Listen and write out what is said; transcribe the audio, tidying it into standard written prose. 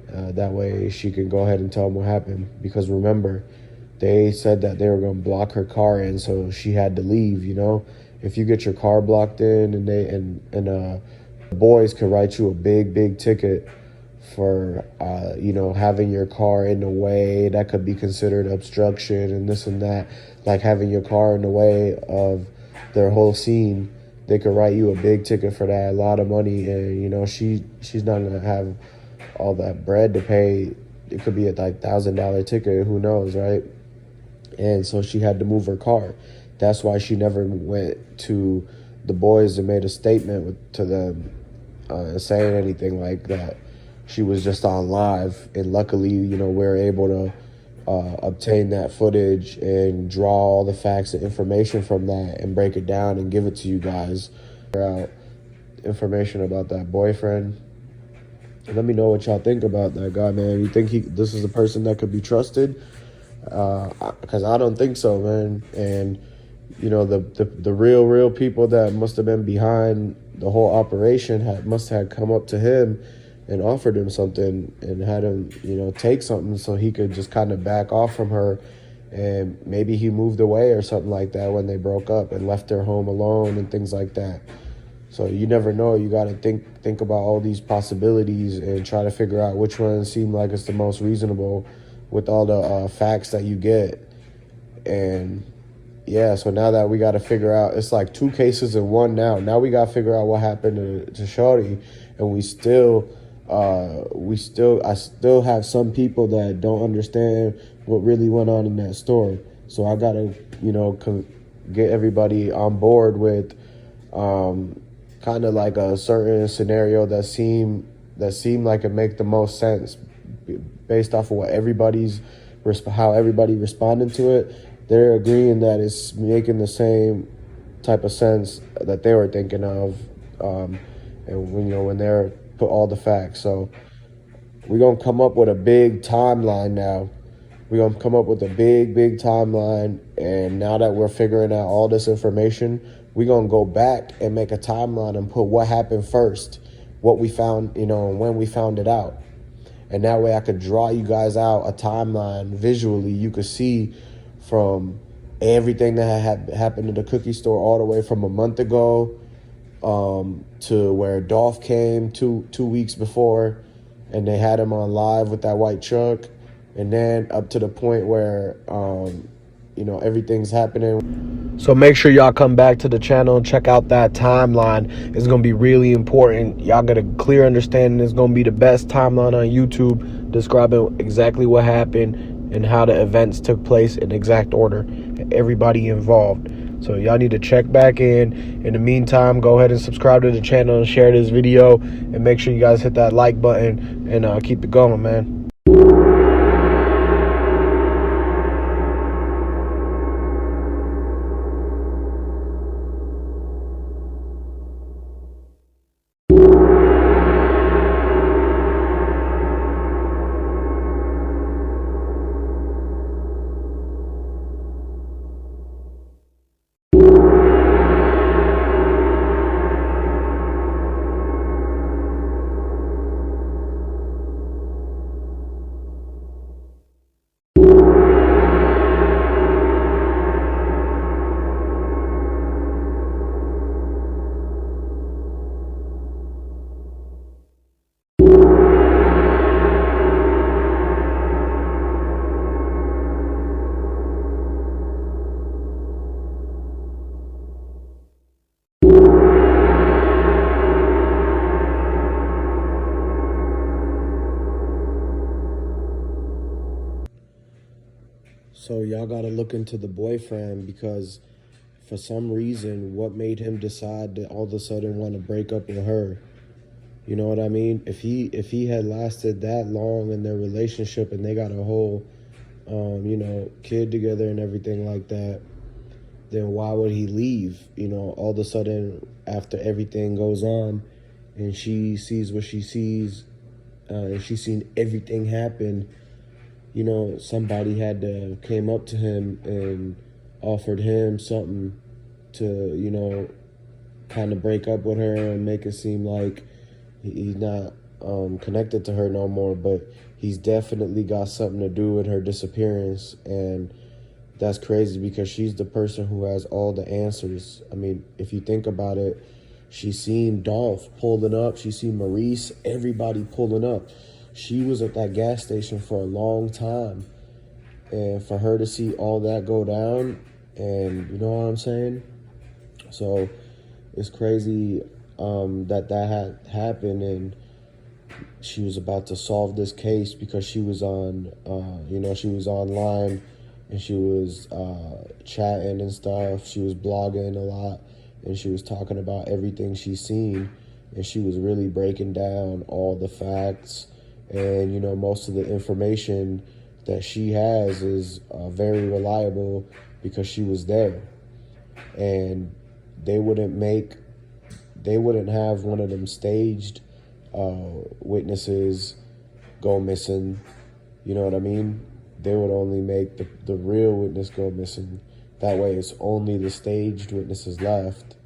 That way she can go ahead and tell him what happened. Because remember, they said that they were going to block her car in, so she had to leave, you know. If you get your car blocked in and the boys could write you a big ticket for, having your car in the way, that could be considered obstruction and this and that. Like having your car in the way of their whole scene, they could write you a big ticket for that, a lot of money. And, she's not going to have all that bread to pay. It could be a like $1,000 ticket, who knows, right? And so she had to move her car. That's why she never went to the boys and made a statement to them saying anything like that. She was just on live, and luckily, we're able to obtain that footage and draw all the facts and information from that and break it down and give it to you guys. Information about that boyfriend. Let me know what y'all think about that guy, man. You think this is a person that could be trusted? Because I don't think so, man. And the real people that must have been behind the whole operation must have come up to him and offered him something and had him, take something so he could just kind of back off from her. And maybe he moved away or something like that when they broke up and left their home alone and things like that. So you never know. You got to think about all these possibilities and try to figure out which one seemed like it's the most reasonable with all the facts that you get. And yeah, so now that we got to figure out, it's like two cases in one now. Now we got to figure out what happened to Shorty, and I still have some people that don't understand what really went on in that store. So I got to, get everybody on board with kind of like a certain scenario that seemed like it make the most sense based off of how everybody responded to it. They're agreeing that it's making the same type of sense that they were thinking of, and when they're put all the facts. So we're gonna come up with a big timeline now. We're gonna come up with a big timeline, and now that we're figuring out all this information, we're gonna go back and make a timeline and put what happened first, what we found, and when we found it out. And that way I could draw you guys out a timeline visually. You could see from everything that had happened in the cookie store all the way from a month ago to where Dolph came two weeks before, and they had him on live with that white truck, and then up to the point where everything's happening. So make sure y'all come back to the channel and check out that timeline. It's going to be really important. Y'all get a clear understanding. It's going to be the best timeline on YouTube, describing exactly what happened and how the events took place in exact order, everybody involved. So y'all need to check back in. In the meantime, go ahead and subscribe to the channel and share this video, and make sure you guys hit that like button and keep it going, man. So y'all got to look into the boyfriend, because for some reason, what made him decide to all of a sudden want to break up with her? You know what I mean? If he had lasted that long in their relationship and they got a whole, kid together and everything like that, then why would he leave? All of a sudden after everything goes on and she sees what she sees, and she's seen everything happen, somebody had to came up to him and offered him something to, kind of break up with her and make it seem like he's not connected to her no more, but he's definitely got something to do with her disappearance. And that's crazy because she's the person who has all the answers. I mean, if you think about it, she's seen Dolph pulling up, she's seen Maurice, everybody pulling up. She was at that gas station for a long time. And for her to see all that go down, and you know what I'm saying? So it's crazy that had happened, and she was about to solve this case because she was on, she was online, and she was chatting and stuff. She was blogging a lot, and she was talking about everything she's seen, and she was really breaking down all the facts. And, most of the information that she has is very reliable because she was there. And they wouldn't have one of them staged witnesses go missing. You know what I mean? They would only make the real witness go missing. That way it's only the staged witnesses left.